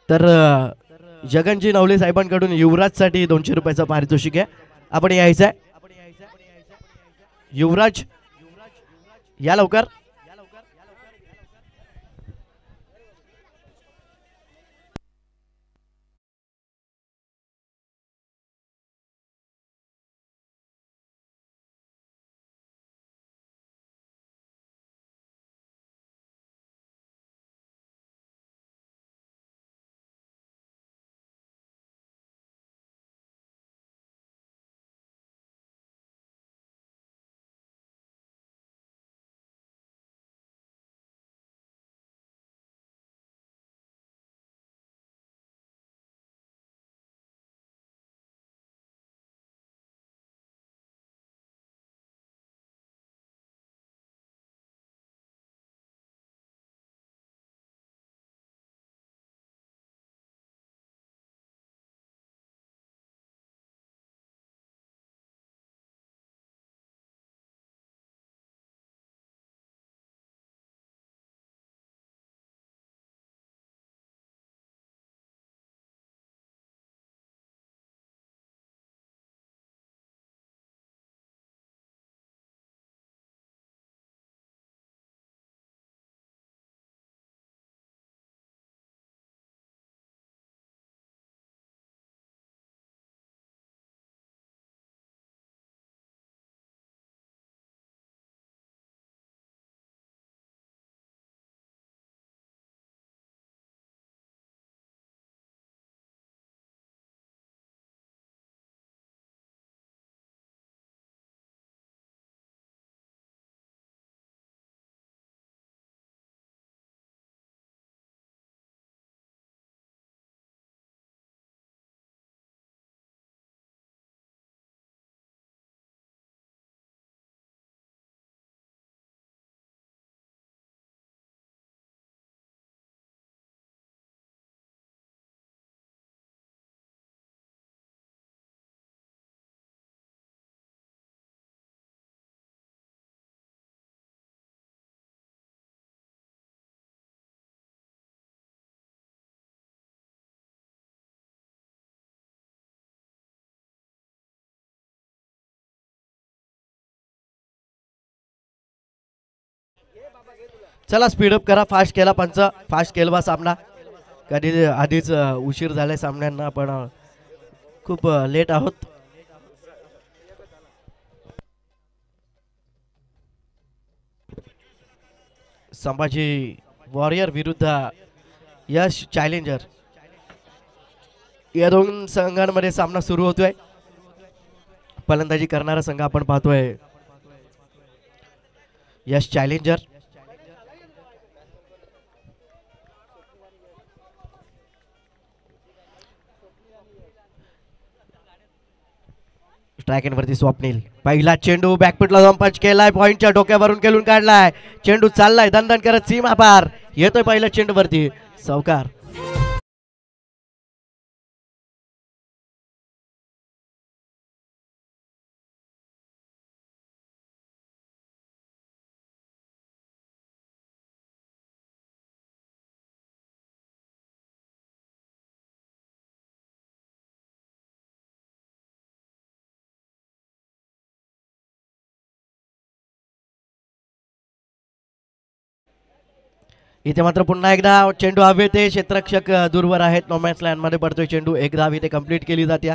तर जगनजी नवले साहेबांकडून युवराजसाठी 200 रुपयाचं पारितोषिक आहे. आपण यायचं आहे युवराज, या लवकर. चला स्पीडअप करा, फास्ट केला पंच, फास्ट केला बा सामना. कधी आधीच उशीर झालाय सामन्यांना, पण खूप लेट आहोत. संभाजी वॉरियर विरुद्ध यश चॅलेंजर, या दोन संघांमध्ये सामना सुरू होतोय. फलंदाजी करणारा संघ आपण पाहतोय यश चॅलेंजर. स्ट्राइक एंड वरती स्वप्नील, पहिला चेंडू बॅकफुटला जाऊन पंच केलाय, पॉइंटच्या डोक्यावरून खेळून काढलाय. चेंडू चाललाय दणदण करत सीमा पार, येतोय पहिला चेंडू वरती सावकार. इथे मात्र पुन्हा एकदा चेंडू हवेत, क्षेत्ररक्षक दूरवर आहेत. नॉमॅन्स लँड मध्ये पडतोय चेंडू. एक धाव इथे कंप्लीट केली जाते,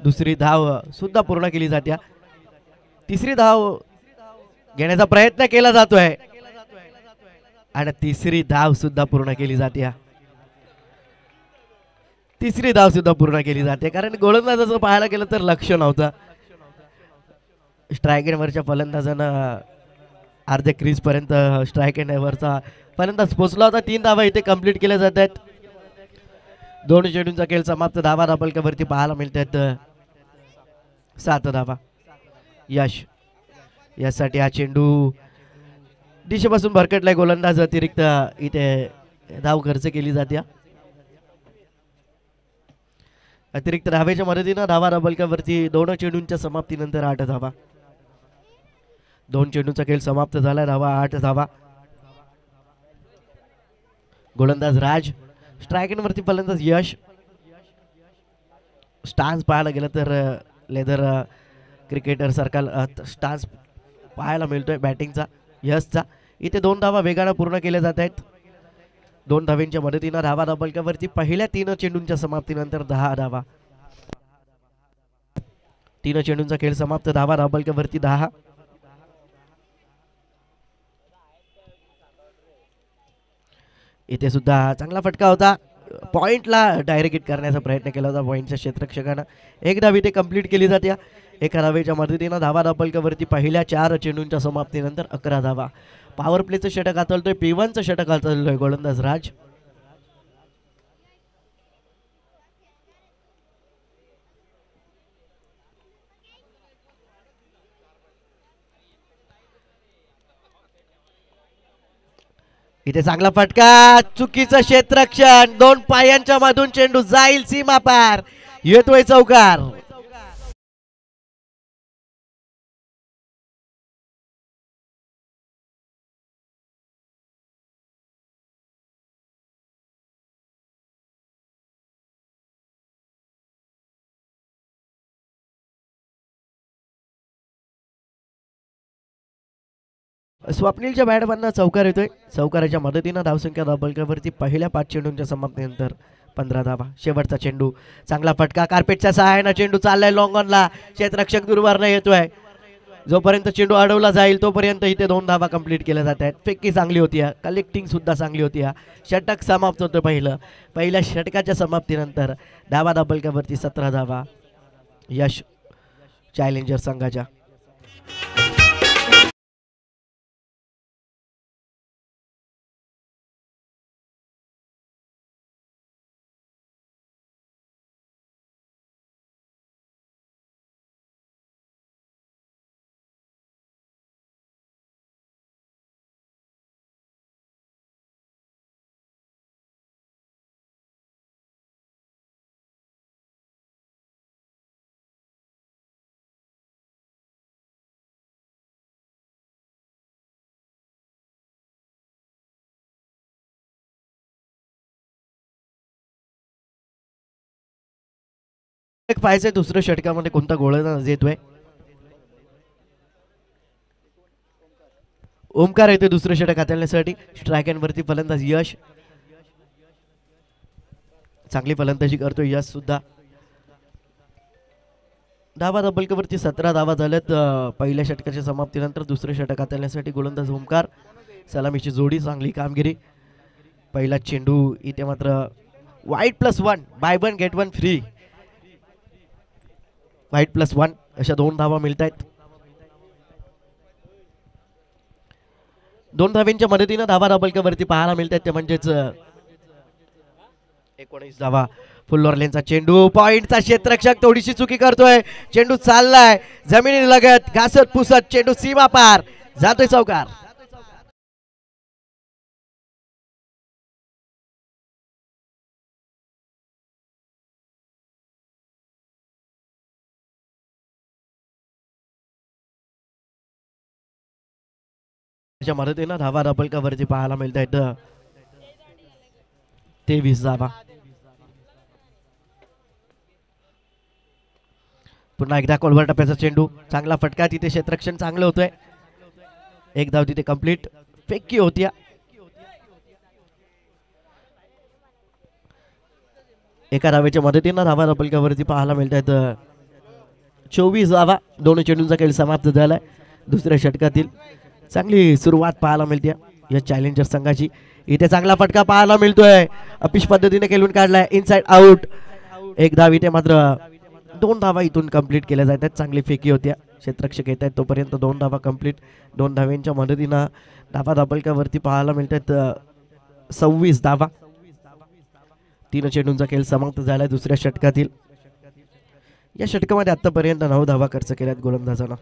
दुसरी धाव सुद्धा पूर्ण केली जाते, तिसरी धाव घेण्याचा प्रयत्न केला जातोय आणि तिसरी धाव सुद्धा पूर्ण केली जाते. तिसरी धाव सुद्धा पूर्ण केली जाते, कारण गोलंदाजाचं पाहायला गेलं तर लक्ष नव्हतं. स्ट्राइक एंडवरच्या फलंदाजानं अर्ध्या क्रीज पर्यंत स्ट्राइक एंडवरचा फलंदाज पोहोचला होता. 3 धावा इथे कंप्लीट केल्या जात आहेत. 2 चेंडूंचा खेळ समाप्त. धावा धाबलक्यावरती पाहायला मिळतात 7 धावा. यश, यासाठी हा चेंडू दिशेपासून भरकटलाय. गोलंदाज अतिरिक्त इथे धाव खर्च केली जाते. अतिरिक्त धावेच्या मदतीनं धावा धाबलक्यावरती 2 चेंडूंच्या समाप्तीनंतर 8 धावा. 2 चेंडूंचा खेळ समाप्त झाला. धावा 8 धावा. गोलंदाज राज, स्ट्रायक वरती फलंदाज यश. स्टान्स पाहायला गेलं तर लेदर क्रिकेटर सारखा स्टान्स पाहायला मिळतोय बॅटिंगचा यशचा. इथे 2 धावा वेगानं पूर्ण केल्या जात आहेत. 2 धावेंच्या मदतीनं धावा दाबलक्यावरती पहिल्या 3 चेंडूंच्या समाप्तीनंतर 10 धावा. 3 चेंडूंचा खेळ समाप्त. धावा दाबलक्यावरती 10. इथे सुद्धा चांगला फटका होता. पॉइंटला डायरेक्ट हिट करण्याचा प्रयत्न केला होता पॉइंटच्या क्षेत्ररक्षकानं. एक धाव इथे कंप्लीट केली जाते. एका धावेच्या मदतीनं धावा दाबलक्यावरती पहिल्या 4 चेंडूंच्या समाप्तीनंतर 11 धावा. पॉवर प्लेचं षटक हाताळतोय, P1चं षटक हाताळतोय गोलंदाज राज. इथे चांगला फटका, चुकीचं क्षेत्ररक्षण, 2 पायांच्या मधून चेंडू जाईल सीमा पार, येतोय चौकार. स्वप्नीलच्या बॅटमधनं चौकार येतोय. चौकाराच्या मदतीनं धावसंख्या दाबलक्यावरती पहिल्या 5 चेंडूंच्या समाप्तीनंतर 15 धावा. शेवटचा चेंडू, चांगला फटका, कार्पेटच्या सहाय्यानं चेंडू चाललाय लॉंग ऑनला. क्षेत्ररक्षक दूरवरनं येतोय. जोपर्यंत चेंडू अडवला जाईल तोपर्यंत इथे 2 धावा कंप्लीट केल्या जात आहेत. फेकी चांगली होती, कलेक्टिंग सुद्धा चांगली होती. षटक समाप्त होतं पहिल्या षटकाच्या समाप्तीनंतर धावा दाबलक्यावरती 17 धावा यश चॅलेंजर संघाच्या. पाहायचंय दुसऱ्या षटकामध्ये कोणता गोलंदाज येतोय. ओमकार येतोय दुसरं षटक हाताळण्यासाठी. स्ट्रायक वरती फलंदाज यश. चांगली फलंदाजी करतोय यश सुद्धा. धावा दाबलक्यावरती 17 धावा झाल्यात पहिल्या षटकाच्या समाप्तीनंतर. दुसरे षटक हाताळण्यासाठी गोलंदाज ओमकार. सलामीची जोडी, चांगली कामगिरी. पहिला चेंडू इथे मात्र वाईट +1, बाय 1 गेट 1 फ्री. वाईट +1 अशा 2 धावा मिळत आहेत. 2 धावेंच्या मदतीनं धावा दाबलक्यावरती पाहायला मिळत आहेत ते म्हणजेच 19 धावा. फुल्लर लेनचा चेंडू, पॉइंटचा क्षेत्ररक्षक थोडीशी चुकी करतोय. चेंडू चाललाय जमिनी लगत, घासत पुसत चेंडू सीमा पार, जातोय चौकार. मदतीनं धावा दाबलक्यावरती पाहायला मिळत आहेत 23 धावा. पुन्हा एकदा कोलवर टप्प्याचा चेंडू, चांगला फटका, तिथे क्षेत्ररक्षण चांगलं होतंय. एक धाव तिथे कंप्लीट. फेकी होती. एका धावेच्या मदतीनं धावा दाबलक्यावरती पाहायला मिळत आहेत 24 धावा. 2 चेंडूंचा खेळ समाप्त झालाय दुसऱ्या षटकातील. चांगली सुरुवात पाहायला मिळते या चॅलेंजर संघाची. इथे चांगला फटका पाहायला मिळतोय. अपिश पद्धतीने खेळून काढलाय, इनसाइड आउट. एक धाव इथे मात्र 2 धावा इथून कंप्लीट केल्या जात आहेत. चांगली फेकी होत्या, क्षेत्ररक्षक येत आहेत तोपर्यंत 2 धावा कंप्लीट. 2 धाव्यांच्या मदतीनं धावा दाबलक्यावरती पाहायला मिळतात 26 धावा. 3 चेंडूंचा खेळ समाप्त झालाय दुसऱ्या षटकातील. या षटकामध्ये आतापर्यंत 9 धावा खर्च केल्यात गोलंदाजानं.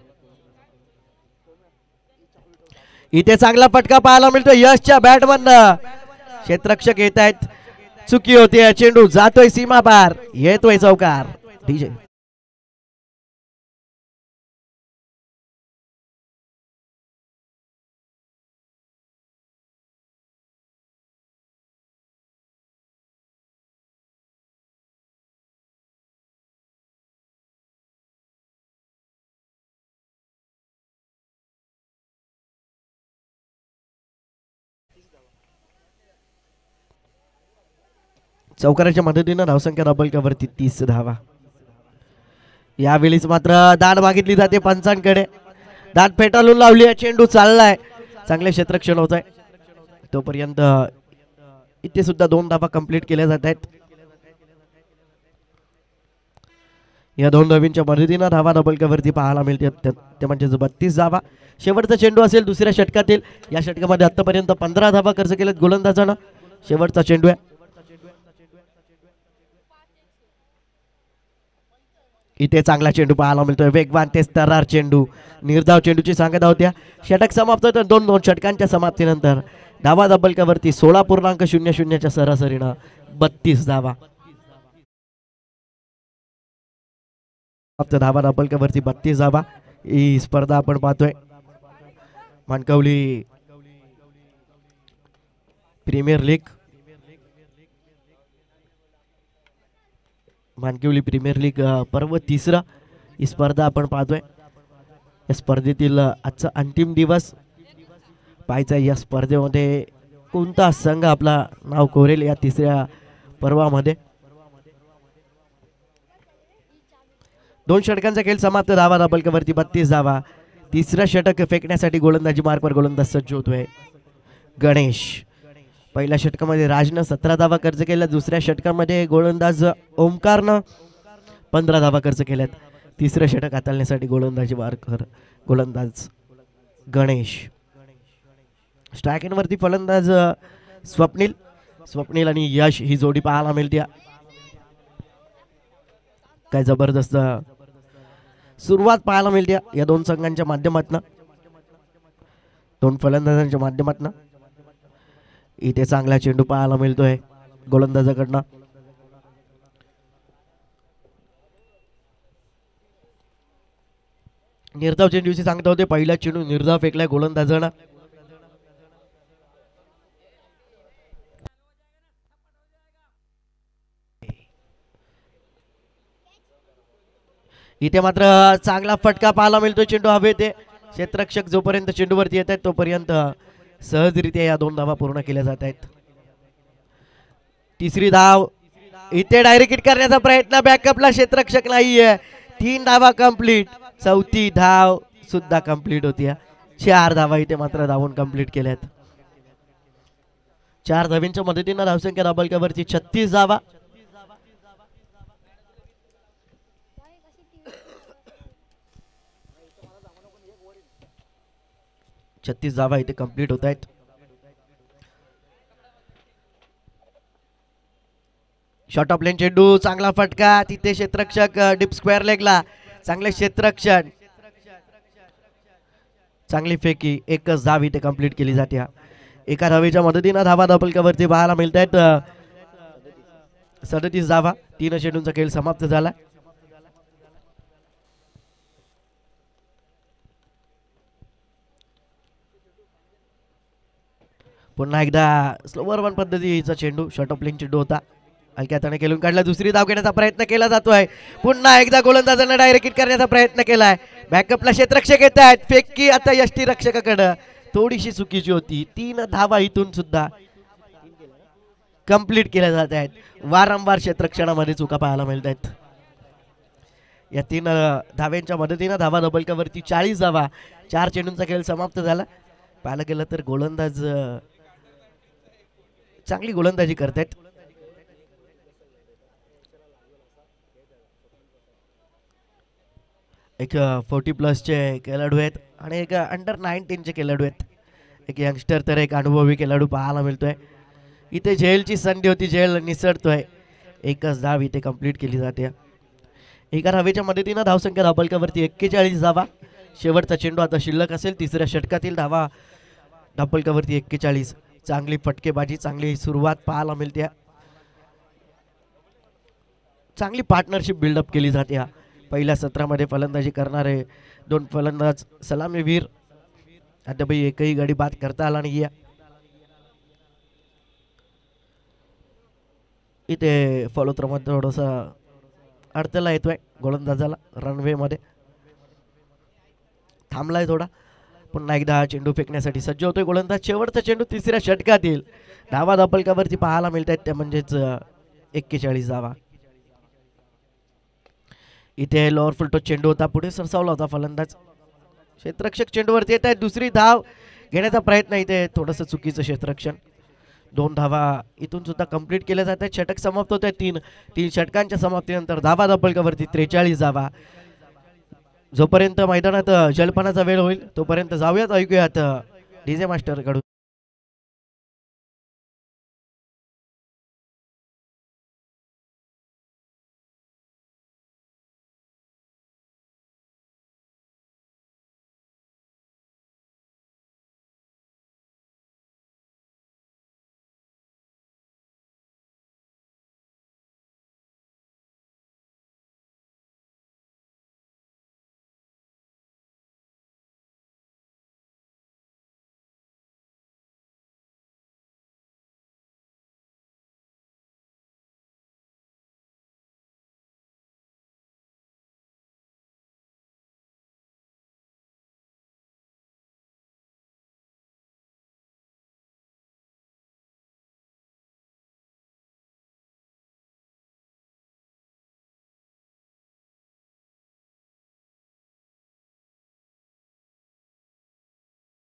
इथे चांगला फटका पाहायला मिळतो यशच्या बॅटमधनं. क्षेत्ररक्षक येत आहेत, चुकी होती. चेंडू जातोय सीमा पार, येतोय चौकार. डीजे चौकाराच्या मदतीनं धावसंख्या धाबलकावरती 30 धावा. यावेळीच मात्र दाद मागितली जाते पंचांकडे. दाद फेटाळून लावली आहे, चेंडू चाललाय, चांगले क्षेत्ररक्षण होत आहे. तोपर्यंत इथे सुद्धा 2 धावा कंप्लीट केल्या जात आहेत. या 2 धावींच्या मदतीनं धावा धाबलकावरती पाहायला मिळते, ते म्हणजे 32 धावा. शेवटचा चेंडू असेल दुसऱ्या षटकातील. या षटकामध्ये आतापर्यंत 15 धावा खर्च केल्यात गोलंदाजानं. शेवटचा चेंडू आहे. इथे चांगला चेंडू पाहायला मिळतोय, वेगवान तेज तर्रार चेंडू. निर्धाव चेंडूची सांगता होत्या. षटक समाप्त होतं. 2 षटकांच्या समाप्तीनंतर धावा धाबलकावरती 16.00च्या सरासरीनं 32 धावा. धावा धाबलकावरती 32 धावा. ही स्पर्धा आपण पाहतोय मानकवली प्रीमियर लीग. मानकवली प्रीमियर लीग पर्व 3 ही स्पर्धा आपण पाहतोय. या स्पर्धेतील आजचा अंतिम दिवस पाहायचा. या स्पर्धेमध्ये कोणता संघ आपला नाव कोरेल या 3ऱ्या पर्वामध्ये. 2 षटकांचा खेळ समाप्त. धावा धाबलकावरती 32 धावा. 3रं षटक फेकण्यासाठी गोलंदाजी मार्कवर गोलंदाज सज्ज होतोय गणेश. पहिल्या षटकामध्ये राजनं 17 धावा खर्च केल्या. दुसऱ्या षटकामध्ये गोलंदाज ओमकारनं 15 धावा खर्च केल्यात. 3रं षटक हाताळण्यासाठी गोलंदाजी मार्कवर गोलंदाज गणेश. स्ट्रायकिंगवरती फलंदाज स्वप्नील आणि यश ही जोडी पाहायला मिळते. काय जबरदस्त सुरुवात पाहायला मिळते या 2 संघांच्या माध्यमातून, 2 फलंदाजांच्या माध्यमातून. इथे चांगला चेंडू पाहायला मिळतोय गोलंदाजाकडनं. निर्धाव चेंडूची सांगता होते. पहिला चेंडू निर्धाव फेकलाय गोलंदाजानं. इथे मात्र चांगला फटका पाहायला मिळतोय. चेंडू हवे ते क्षेत्ररक्षक जोपर्यंत चेंडूवरती येत आहेत तोपर्यंत सहजरित्या या 2 धावा पूर्ण केल्या जात आहेत. 3री धाव. इथे डायरेक्ट हिट करण्याचा प्रयत्न, बॅकअपला क्षेत्ररक्षक नाहीये. 3 धावा कंप्लीट. 4थी धाव सुद्धा कंप्लीट होती. 4 धावा इथे मात्र धावून कंप्लीट केल्यात. 4 धावींच्या मदतीनं धावसंख्या धाबलकावरती 36 धावा. 36 धावा इथे कंप्लीट होत आहेत. शॉर्ट ऑफ लेन चेंडू, चांगला फटका. तिथे क्षेत्ररक्षक डीप स्क्वेअर लेगला, चांगले क्षेत्ररक्षण, चांगली फेकी. 1च धाव इथे कंप्लीट केली जाते. एका धावेच्या मदतीनं धावा धाबलकावरती पाहायला मिळत आहेत 37 धावा. 3 चेंडूंचा खेळ समाप्त झाला. पुन्हा एकदा स्लोवर वन पद्धतीचा चेंडू, शॉर्ट ऑफ लेन चेंडू होता. हलक्या हाताने खेळून काढला. 2री धाव घेण्याचा प्रयत्न केला जातोय. पुन्हा एकदा गोलंदाजांना डायरेक्ट हिट करण्याचा प्रयत्न केलाय. बॅकअपला क्षेत्ररक्षक येत आहेत. फेकी आता यष्टी रक्षकाकडे थोडीशी चुकीची होती. 3 धावा इथून सुद्धा कंप्लीट केल्या जात आहेत. वारंवार क्षेत्ररक्षणामध्ये चुका पाहायला मिळत आहेत. या 3 धाव्यांच्या मदतीनं धावा धाबलकावरती 40 धावा. 4 चेंडूंचा खेळ समाप्त झाला. पाहायला गेलं तर गोलंदाज चांगली गोलंदाजी करतायत. एक 40+ खेळाडू आहेत आणि एक अंडर 19 खेळाडू आहेत. एक यंगस्टर तर एक अनुभवी खेळाडू पाहायला मिळतोय. इथे झेलची संधी होती, झेल निसटतोय. 1च धाव इथे कंप्लीट केली जाते. एका धावेच्या मदतीनं धावसंख्या धाबलकावरती 41 धावा. शेवटचा चेंडू आता शिल्लक असेल. 3ऱ्या षटकातील धावा धाबलकावरती 41. चांगली फटकेबाजी, चांगली सुरुवात पाहायला मिळते. चांगली पार्टनरशिप बिल्डअप केली जाते. पहिल्या सत्रामध्ये फलंदाजी करणारे 2 फलंदाज सलामीवीर अद्याप एकही गडी बाद करता आला नाहीये. इथे फॉलोथ्रोमध्ये थोडासा अडथळा येतोय गोलंदाजाला. रनवे मध्ये थांबलाय थोडा. पुन्हा एकदा चेंडू फेकण्यासाठी सज्ज होतोय गोलंदाज. शेवटचा चेंडू 3ऱ्या षटकातील धावा धाबलकावरती पाहायला मिळत आहेत. त्या म्हणजेच 41 धावा. इथे लोअर फुल टॉस चेंडू होता, पुढे सरसावला होता फलंदाज. क्षेत्ररक्षक चेंडूवरती येत आहे, दुसरी धाव घेण्याचा प्रयत्न. इथे थोडंसं चुकीचं क्षेत्ररक्षण. 2 धावा इथून सुद्धा कंप्लीट केल्या जात आहेत. षटक समाप्त होत आहे. तीन षटकांच्या समाप्तीनंतर धावा धपलकावरती 43 धावा. जोपर्यंत मैदानात जलपानाचा वेळ होईल तोपर्यंत जाऊयात, ऐकूयात डीजे मास्टर कडून.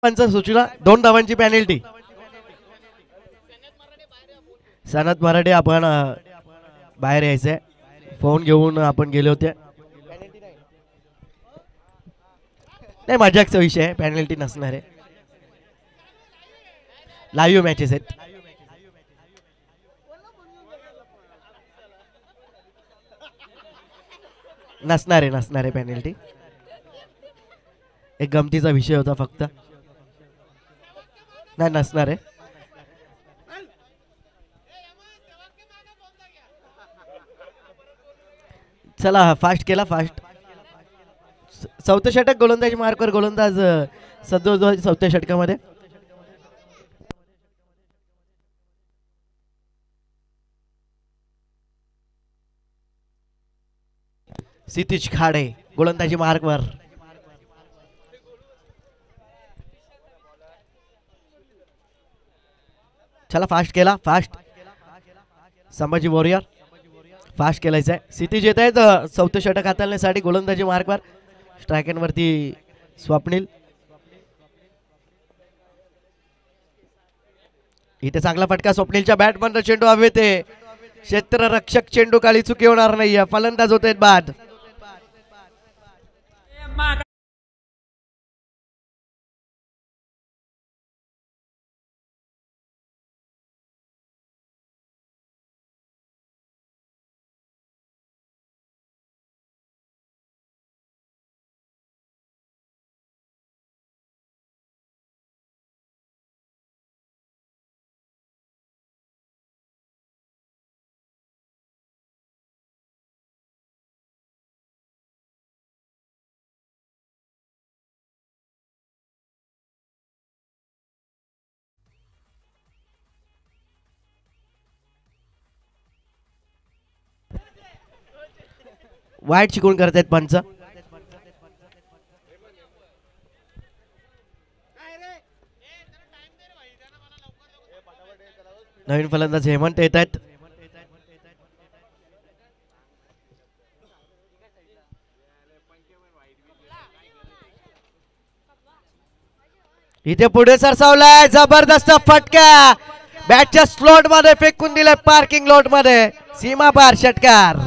पंच सूचना 2 धावांची पॅनल्टी. सनत मराठे आपण बाहेर यायचंय, फोन घेऊन आपण गेले होते. नाही मजाकचा विषय आहे, पॅनल्टी नसणार आहे. लाईव्ह मॅचेस आहेत. नसणार आहे पॅनल्टी. एक गमतीचा विषय होता फक्त. नाही नसणार आहे. चला फास्ट केला, फास्ट. चौथं षटक गोलंदाजी मार्कवर गोलंदाज सध्या चौथ्या षटकामध्ये. सितीश खाडे गोलंदाजी मार्कवर. चला फास्ट केला, फास्ट. संभाजी वॉरियर फास्ट केलायचं आहे. सितीश येत आहेत चौथं षटक हाताळण्यासाठी गोलंदाजी मार्कवर. स्ट्रायकरवरती स्वप्नील. इथे चांगला फटका स्वप्नीलच्या बॅट बंद. चेंडू हवेत. क्षेत्ररक्षक चेंडू काळी चुकी होणार नाही. फलंदाज होत आहेत बाद. वाईट शिकवून करतायत पंच. नवीन फलंदाज हेमंत येत आहेत. इथे पुढे सरसावलाय. जबरदस्त फटका बॅटच्या स्लॉट मध्ये फेकून दिलाय, पार्किंग लॉट मध्ये. सीमा पार षटकार.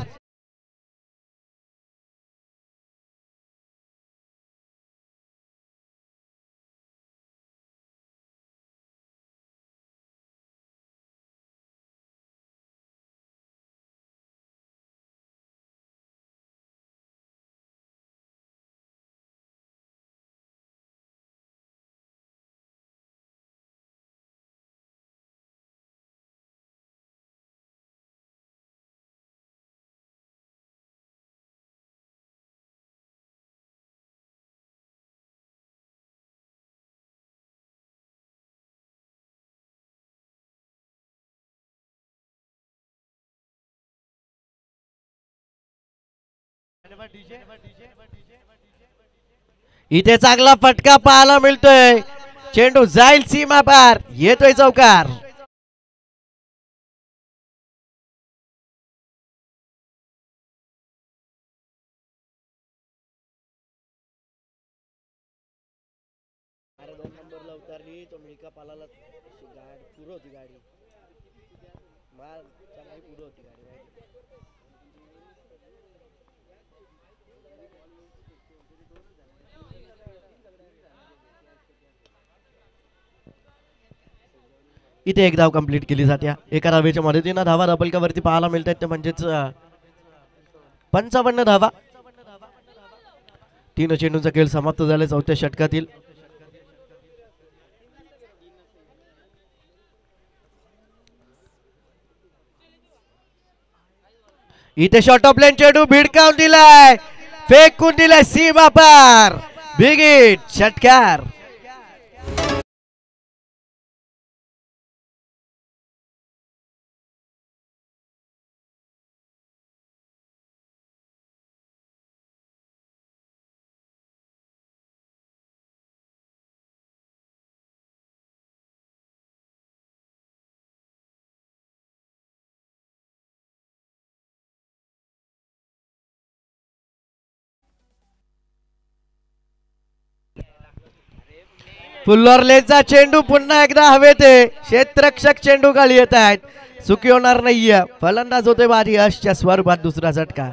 इथे चांगला फटका पाहायला मिळतोय. चेंडू जाईल सीमा पार. येतोय चौकार. उतरली तो मिळका पालाला गाडी पुढं होती गाडी माल चांगली पुढं होती गाडी इथे एक धाव कंप्लीट केली जाते एका धावेच्या मदतीनं धावा डबल वरती पाहायला मिळतात ते म्हणजेच 55 धावा. 3 चेंडूंचा खेळ समाप्त झाला चौथ्या षटकातील. इथे शॉर्ट ऑफ लाईन चेंडू भिडकावून दिलाय फेकून दिलाय सीमा पार बिग हिट षटकार. फुल्लरलेचा चेंडू पुन्हा एकदा हवेत क्षेत्ररक्षक चेंडू गाळी येत आहेत चुकी होणार नाहीये. फलंदाज होते बारी यशच्या स्वरूपात दुसरा झटका.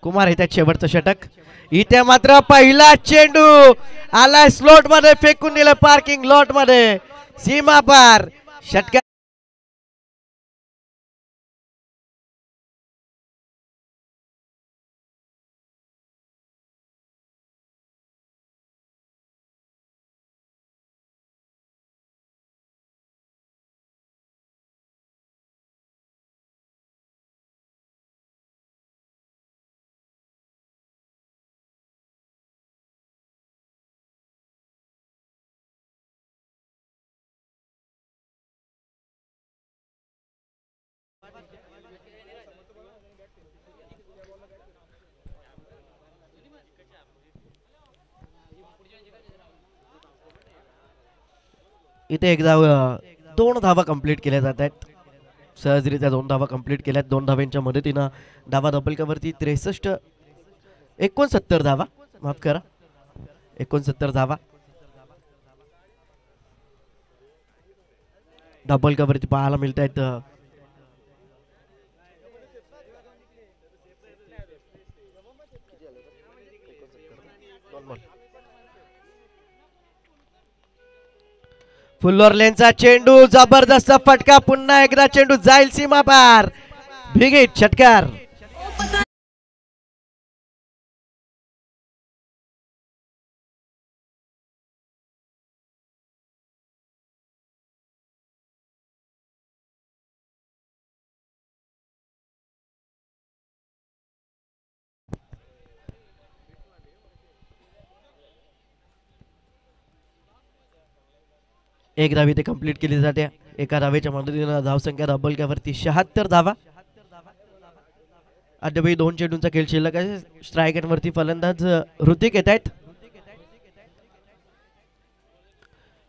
कुमार हे त्यात शेवटचं षटक. इथे मात्र पहिला चेंडू आलाय स्लॉट मध्ये फेकून दिलं पार्किंग लॉट मध्ये सीमा पार षटकार. इथे एक धाव 2 धावा कंप्लीट केल्या जात आहेत सहजरित्या 2 धावा कंप्लीट केल्यात 2 धाव्यांच्या मदतीनं धावा धपलकावरती 69 धावा माफ करा 69 धावा धपलकावरती पाहायला मिळत आहेत. फुल्लरलेनचा चेंडू जबरदस्त फटका पुन्हा एकदा चेंडू जाईल सीमा पार बिग हिट षटकार. एक धाव इथे कंप्लीट केली जाते एका धावेच्या मदतीनं धावसंख्या धपलकावरती 76 धावा. अद्यापही 2 चेंडूंचा खेळ शिल्लक आहे. स्ट्रायक वरती फलंदाज ऋतिक येत आहेत.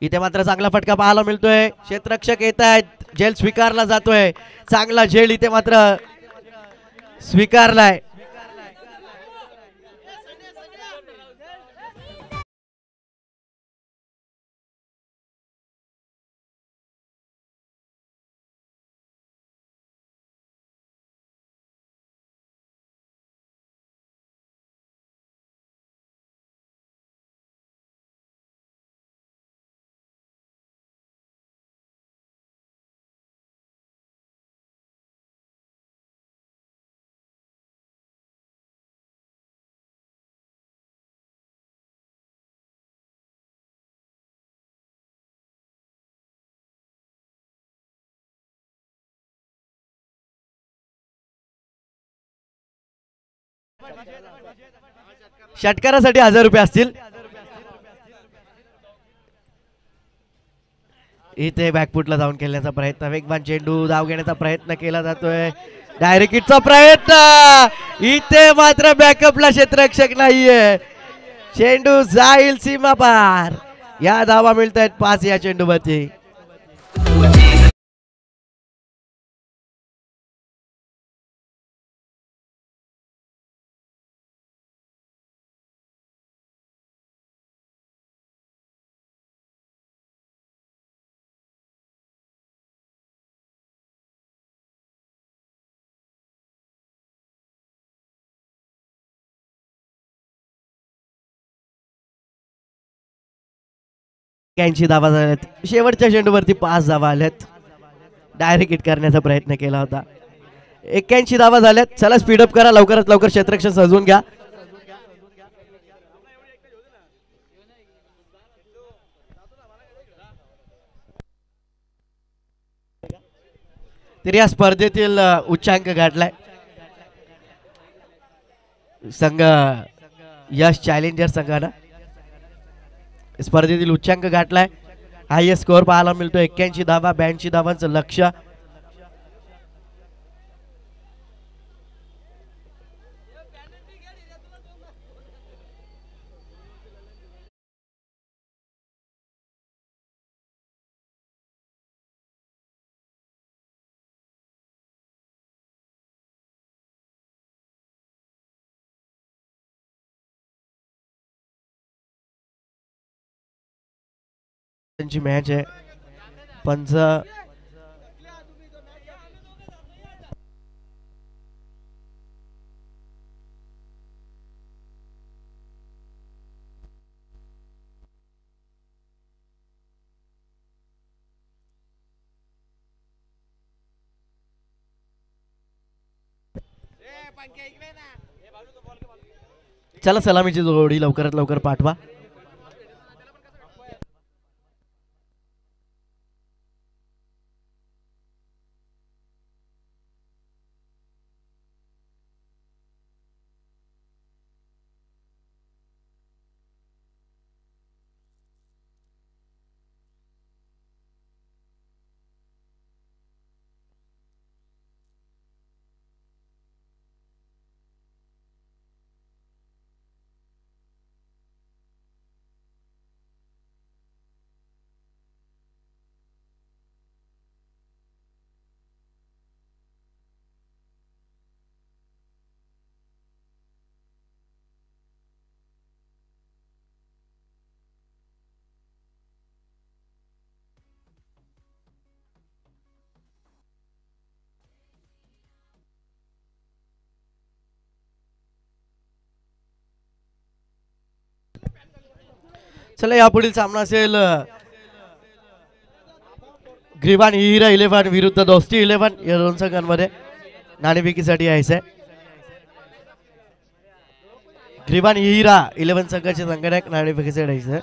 इथे मात्र चांगला फटका पाहायला मिळतोय क्षेत्ररक्षक येत आहेत झेल स्वीकारला जातोय चांगला झेल इथे मात्र स्वीकारलाय. षटकारासाठी 1000 रुपये असतील. इथे बॅकफुटला जाऊन खेळण्याचा प्रयत्न, वेगवान चेंडू, धाव घेण्याचा प्रयत्न केला जातोय, डायरेक्ट हिटचा प्रयत्न. इथे मात्र बॅकअपला क्षेत्ररक्षक नाहीये, चेंडू जाईल सीमा पार. या धावा मिळत आहेत 5 या चेंडूवरती. एक्क्याऐंशी धावा झाल्यात. शेवटच्या चेंडूवरती 5 धावा आल्यात. डायरेक्ट हिट करण्याचा प्रयत्न केला होता. 81 धावा झाल्यात. चला स्पीडअप करा, लवकरात लवकर क्षेत्ररक्षण सजवून घ्या. तरी या स्पर्धेतील उच्चांक गाठलाय संघ यश चॅलेंजर संघानं. स्पर्धेतील उच्चांक गाठलाय. हायएस्ट स्कोअर पाहायला मिळतो 81 धावा, 82 धावांचं लक्ष्य. त्यांची मॅच आहे. पंच चला सलामीची जोडी लवकरात लवकर पाठवा. चला यापुढील सामना असेल ग्रीवान हिरा 11 विरुद्ध दोस्ती 11. या दोन संघांमध्ये नाणेफेकीसाठी यायचंय. ग्रीवान हिरा 11 संघाचे संघटक नाणेफेकीसाठी यायचंय.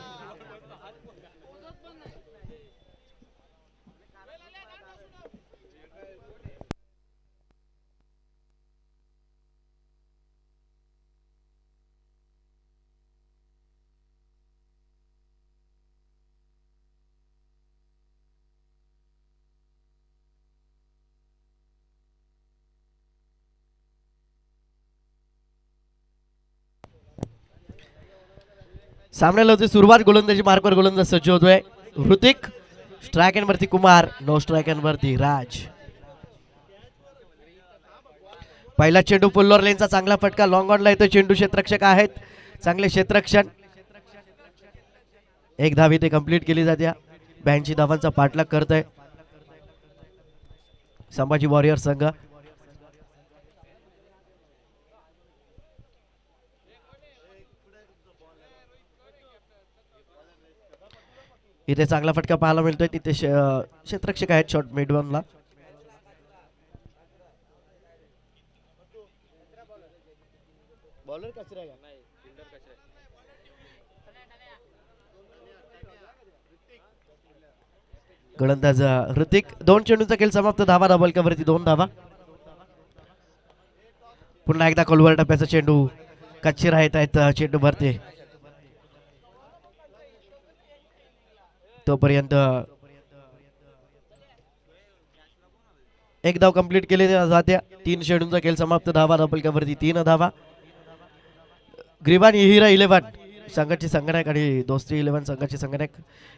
सामन्याला होती सुरुवात. गोलंदाजी मार्कवर गोलंदाज सज्ज होतोय. ऋतिक स्ट्राइक एंड वरती कुमार, नो स्ट्राइक एंड वरती राज. पहिला चेंडू पुल्लोर लेनचा चांगला फटका, लॉंग ऑनला येतो चेंडू. क्षेत्ररक्षक आहेत, चांगले क्षेत्ररक्षण. एक धाव इथे कंप्लीट केली जाते. 82 धावांचा पाठलाग करतोय संभाजी वॉरियर संघ. इथे चांगला फटका पाहायला मिळतोय. तिथे क्षेत्ररक्षक आहेत शॉर्ट मिडवनला. गोलंदाज ऋतिक. 2 चेंडूचा खेळ समाप्त. धावा डबल वरती 2 धावा. पुन्हा एकदा खोलवर टप्प्याचा चेंडू, कच्ची राहत आहेत चेंडू भरते तोपर्यंत एक धाव कंप्लीट केले जाते. 3 चेंडूंचा खेळ समाप्त. धावा धाबलक्यावरती 3 धावा. ग्रीवान हिरा 11 संघाची संगणक आणि दोस्ती 11 संघाची संगणक.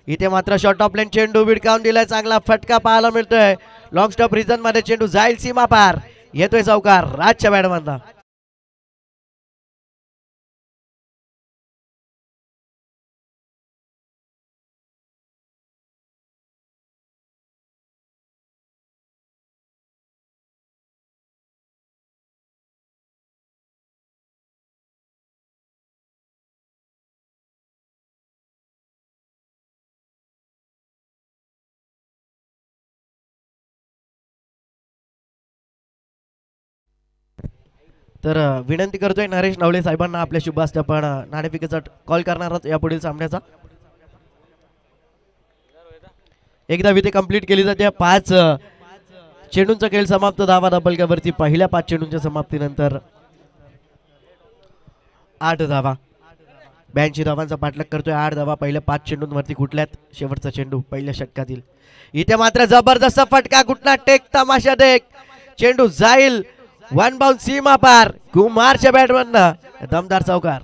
इथे मात्र शॉर्ट ऑफ लाईन चेंडू विडकावून दिलाय. चांगला फटका पाहायला मिळतोय. लॉंग स्टॉप रिझन मध्ये चेंडू जाईल सीमा पार. येतोय चौकार राजच्या बॅटमधला. तर विनंती करतोय नरेश नवले साहेबांना आपल्या शुभ असते आपण नाणेफेकीचा कॉल करणार आहोत या पुढील सामन्याचा. एकदा विधी कंप्लीट केली जाते. 5 चेंडूंचा खेळ समाप्त. धावा धाबलक्यावरती पहिल्या 5 चेंडूंच्या समाप्तीनंतर 8 धावा. 82 धावांचा पाठलाग करतोय. 8 धावा पहिल्या 5 चेंडूंवरती कुठल्यात. शेवटचा चेंडू पहिल्या षटकातील. इथे मात्र जबरदस्त फटका. कुठला टेक तमाशा देख. चेंडू जाईल वन बाउंड सीमा पार. कुमारच्या बॅटमधनं दमदार चौकार.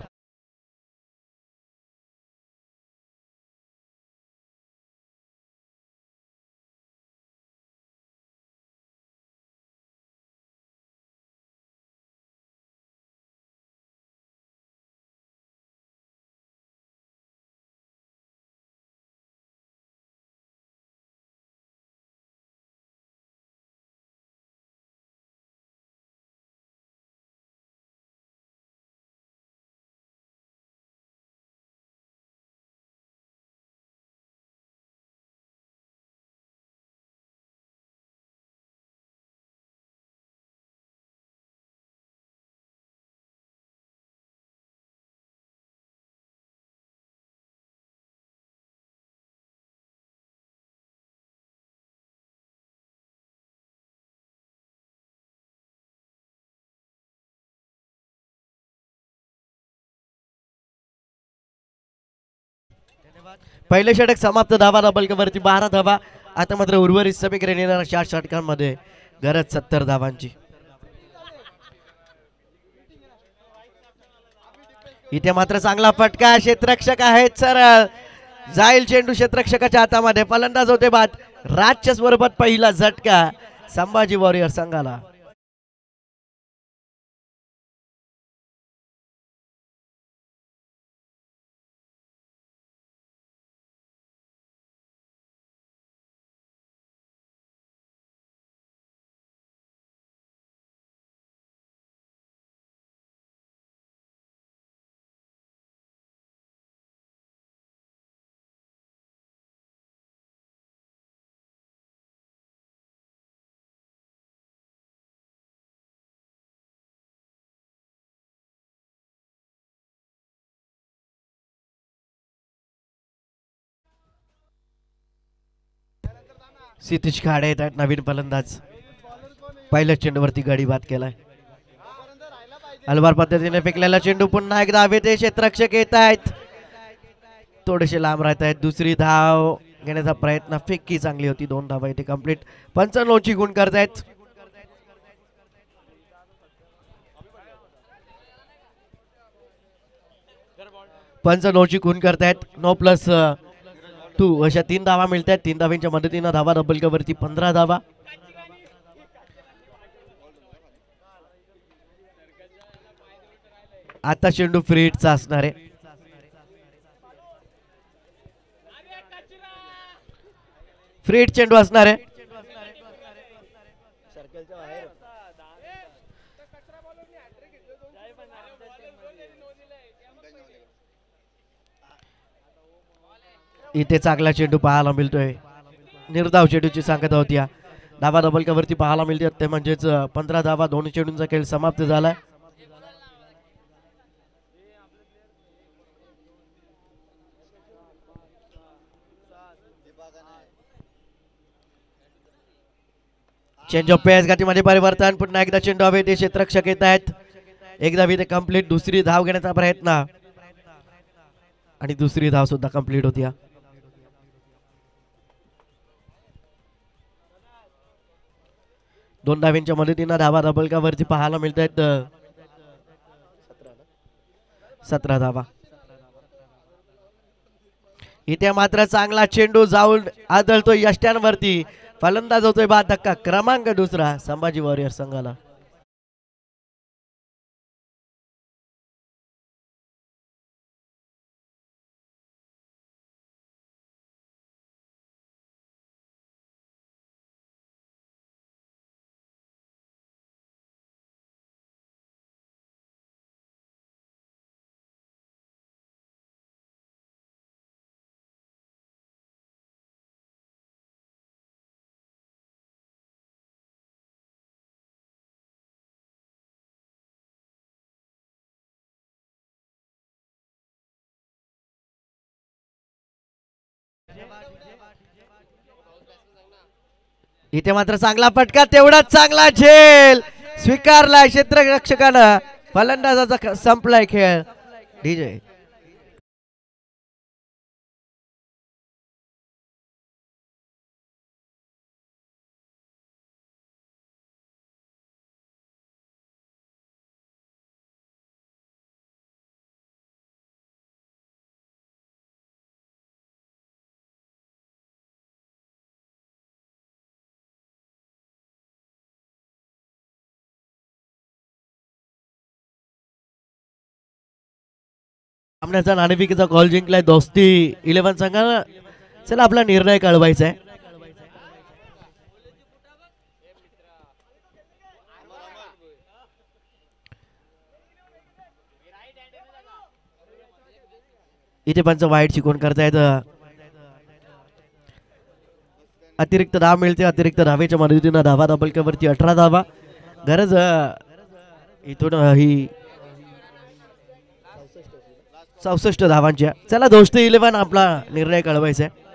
पहिले षटक समाप्त. धावा धाबलक्यावरती 12 धावा. आता मात्र उर्वरित समीकरण येणाऱ्या 4 षटकांमध्ये गरज 70 धावांची. इथे मात्र चांगला फटका. क्षेत्ररक्षक आहेत सरळ. जाईल चेंडू क्षेत्ररक्षकाच्या हातामध्ये. फलंदाज होते बाद. राजच्या स्वरूपात पहिला झटका संभाजी वॉरियर संघाला. सिद्धेश खाडे येत आहेत नवीन फलंदाज. पहिल्या चेंडूवरती गडी बाद केलाय. अलवार पद्धतीने फेकलेला चेंडू पुन्हा एकदा हवेत. क्षेत्ररक्षक येत आहेत. थोडेसे लांब राहत आहेत. दुसरी धाव घेण्याचा प्रयत्न. फेकी चांगली होती. 2 धावा इथे कंप्लीट. 95 गुण करतायत. गुण करतायत. 9+2 अशा 3 धावा मिळत आहेत. 3 धावांच्या मदतीनं धावा धाबलक्यावरती 15 धावा. आता चेंडू फ्री हिटचा असणार आहे. फ्री हिट चेंडू असणार आहे. इथे चांगला चेंडू पाहायला मिळतोय. निर्धाव चेंडूची सांगत होती. धावा धाबलक्यावरती पाहायला मिळते ते म्हणजेच 15 धावा. 2 चेंडूंचा खेळ समाप्त झालाय. चेंज ऑफ पेस गतीमध्ये परिवर्तन. पुन्हा एकदा चेंडू हवे. ते क्षेत्ररक्षक येत आहेत. एक धाव इथे कंप्लीट. दुसरी धाव घेण्याचा प्रयत्न आणि दुसरी धाव सुद्धा कंप्लीट होती. दोन धावींच्या मदतीनं धावा धबलकावरती पाहायला मिळत आहेत 17 धावा. इथे मात्र चांगला चेंडू जाऊन आदळतो यष्ट्यांवरती. फलंदाज होतोय बाद धक्का क्रमांक दुसरा संभाजी वॉरियर संघाला. इथे मात्र चांगला फटका तेवढाच चांगला झेल स्वीकारलाय क्षेत्ररक्षकानं. फलंदाजाचा संपलाय खेळ. डीजे सामन्याचा नाणेफेकीचा कॉल जिंकलाय दोस्ती 11 संघानं. चला आपला निर्णय कळवायचा आहे. इथे पंच वाईट शिकवण करतायत. अतिरिक्त धाव मिळते. अतिरिक्त धावेच्या मदतीनं धावा धबलकावरती 18 धावा. गरज इथून ही 64 धावांच्या. चला दोस्ती 11 आपला निर्णय कळवायचा आहे.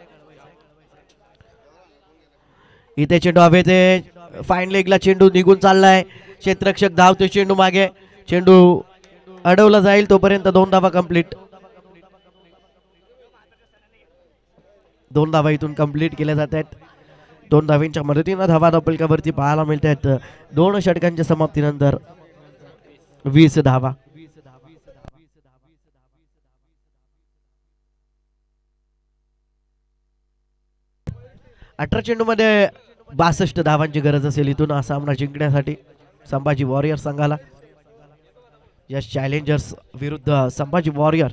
इथे चेंडू हवे ते फाईन लेगला चेंडू निघून चाललाय. क्षेत्ररक्षक धावते चेंडू मागे. चेंडू अडवला जाईल तोपर्यंत 2 धावा कंप्लीट. 2 धावा इथून कंप्लीट केल्या जात आहेत. 2 धावींच्या मदतीनं धावा धबलकावरती पाहायला मिळत आहेत. 2 षटकांच्या समाप्तीनंतर 20 धावा. अठरा चेंडू मध्ये 62 धावांची गरज असेल इथून हा सामना जिंकण्यासाठी संभाजी वॉरियर संघाला. यश चॅलेंजर्स विरुद्ध संभाजी वॉरियर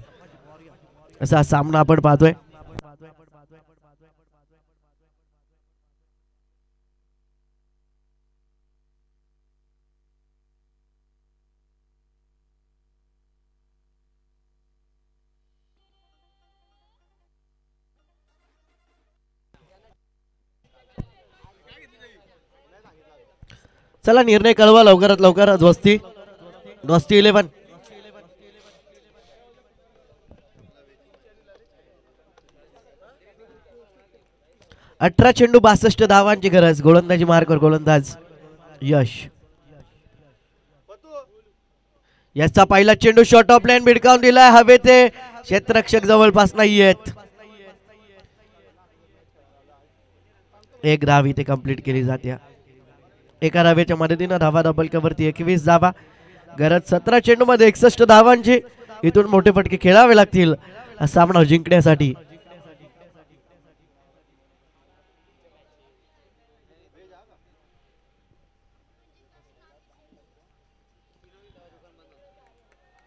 असा सामना आपण पाहतोय. चला निर्णय कळवा लवकरात लवकर. दोस्ती 11 18 चेंडू 62 धावांची गरज. गोलंदाजी मार्कवर गोलंदाज यश. याचा पहिला चेंडू शॉर्ट ऑफ लाईन भिडकावून दिलाय. हवे ते क्षेत्ररक्षक जवळपास नाहीयेत. एक धाव इथे कंप्लीट केली जाते. एका धावेच्या मदतीनं धावा धबलकावरती 21 धावा. गरज 17 चेंडू मध्ये 61 धावांची. इथून मोठे फटके खेळावे लागतील हा सामना जिंकण्यासाठी.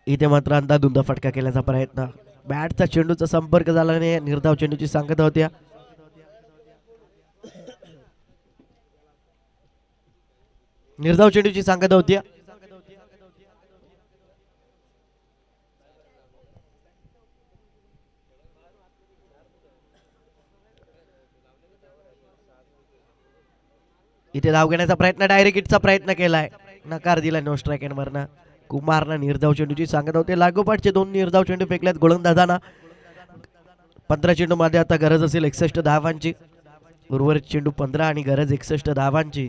इथे मात्र अंधाधुंद फटका केल्याचा प्रयत्न. बॅटचा चेंडूचा संपर्क झाला नाही. निर्धाव चेंडूची सांगता होत्या. निर्धाव चेंडूची सांगता होती. इथे धाव घेण्याचा प्रयत्न. डायरेक्ट हिटचा प्रयत्न केलाय. नकार दिला नो स्ट्राईक एंड वरनं. कुमारनं निर्धाव चेंडूची सांगत होते. लागोपाठचे 2 निर्धाव चेंडू फेकल्यात गोलंदाजांना. 15 चेंडू मध्ये आता गरज असेल 61 धावांची. उर्वरित चेंडू 15 आणि गरज 61 धावांची.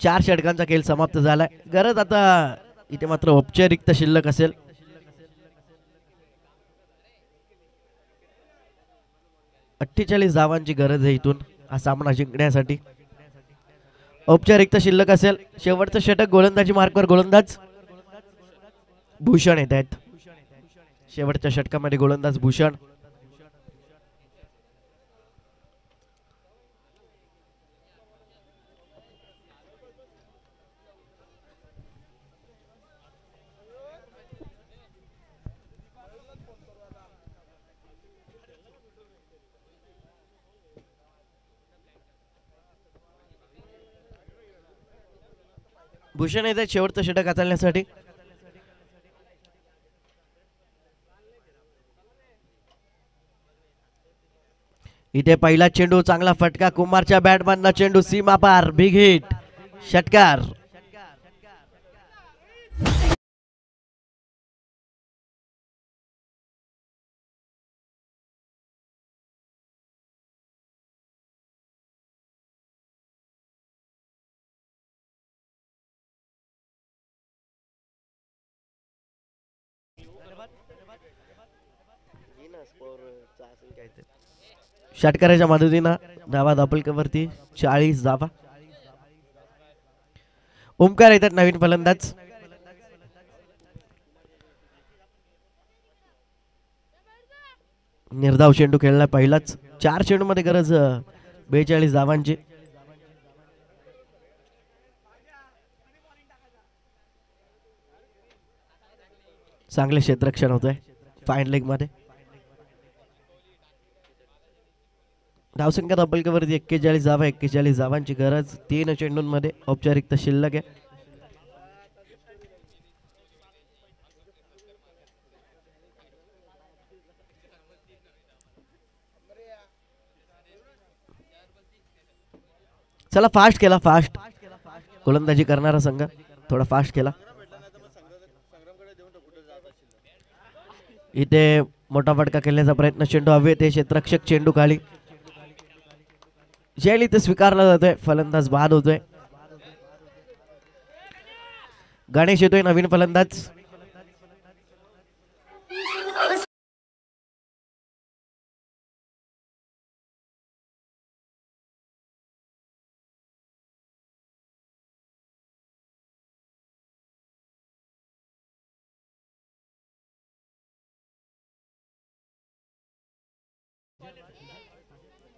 4 षटकांचा खेळ समाप्त झालाय. गरज आता इथे मात्र औपचारिकता शिल्लक असेल. अठ्ठेचाळीस धावांची गरज आहे इथून हा सामना जिंकण्यासाठी. औपचारिकता शिल्लक असेल. शेवटचं षटक गोलंदाजी मार्कवर गोलंदाज भूषण येत आहेत. शेवटच्या षटकामध्ये गोलंदाज भूषण. भूषण येत आहेत शेवटचं षटक हाताळण्यासाठी. इथे पहिला चेंडू चांगला फटका कुमारच्या बॅटमधला चेंडू सीमा पार. बिग हिट षटकार. षटकाराच्या मदतीनं धावा दापलकवरती 40 धावा. ओमकार येतात नवीन फलंदाज. निर्धाव चेंडू खेळला पहिलाच. 4 चेंडू मध्ये गरज 42 धावांची. चांगले क्षेत्ररक्षण होतंय फाईन लेग मध्ये. धावसंख्या दापलकवरती 41 धावा. 41 धावांची गरज 3 चेंडूंमध्ये औपचारिकता शिल्लक आहे. चला फास्ट केला. फास्ट गोलंदाजी करणारा संघ थोडा फास्ट केला. इथे मोठा फटका खेळण्याचा प्रयत्न. चेंडू हवे ते क्षेत्ररक्षक चेंडू खाली. झेल इथे स्वीकारला जातोय. फलंदाज बाद होतोय. गणेश येतोय नवीन फलंदाज.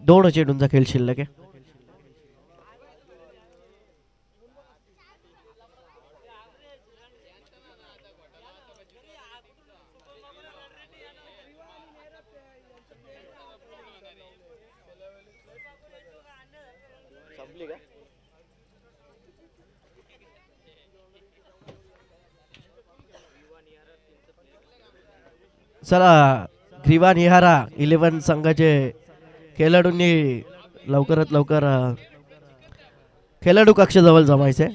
दोन चेंडूंचा खेळ शिल्लक आहे. चला ग्रीवा निहारा 11 संघाचे खेळाडूंनी लवकरात लवकर खेळाडू कक्षाजवळ जमायचंय.